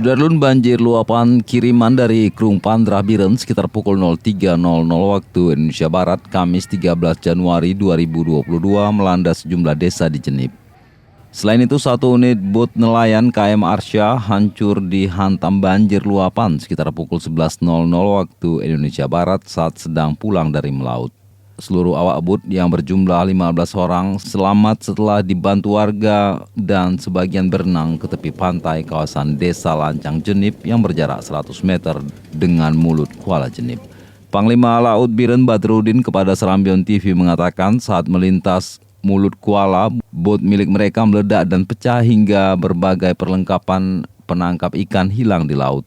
Sudarlun, banjir luapan kiriman dari Krung Pandrah Biren sekitar pukul 03.00 waktu Indonesia Barat, Kamis 13 Januari 2022 melanda sejumlah desa di Jenip. Selain itu, satu unit bot nelayan KM Arsya hancur dihantam banjir luapan sekitar pukul 11.00 waktu Indonesia Barat saat sedang pulang dari melaut. Seluruh awak bot yang berjumlah 15 orang selamat setelah dibantu warga dan sebagian berenang ke tepi pantai kawasan Desa Lancang Jenip yang berjarak 100 meter dengan mulut Kuala Jenip. Panglima Laut Biren Badrudin kepada Serambion TV mengatakan saat melintas mulut Kuala, bot milik mereka meledak dan pecah hingga berbagai perlengkapan penangkap ikan hilang di laut.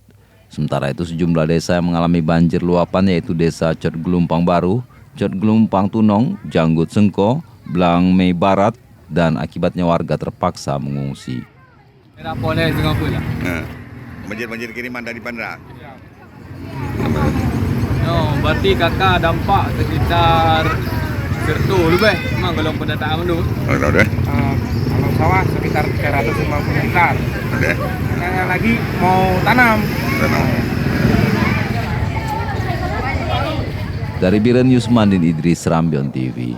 Sementara itu sejumlah desa yang mengalami banjir luapan yaitu Desa Cot Gelumpang Baru, Cot Gelumpang Tunong, Janggut Sengko, Blang Mei Barat, dan akibatnya warga terpaksa mengungsi. Banjir kiriman dari Pandrah. Berarti kakak dampak sekitar Sertu lebih, memang belum pendataan dulu. Kalau sawah sekitar 350 hektar. Yang lagi mau tanam. Dari Biren Yusmandin Idris, Serambion TV.